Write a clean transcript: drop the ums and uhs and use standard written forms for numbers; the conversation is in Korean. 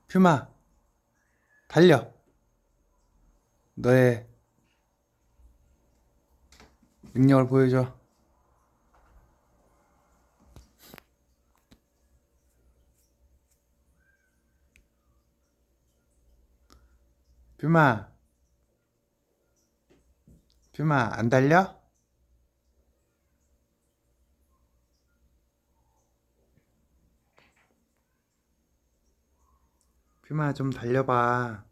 퓨마, 달려. 너의 능력을 보여줘. 퓨마, 퓨마, 안 달려? 퓨마, 좀 달려봐.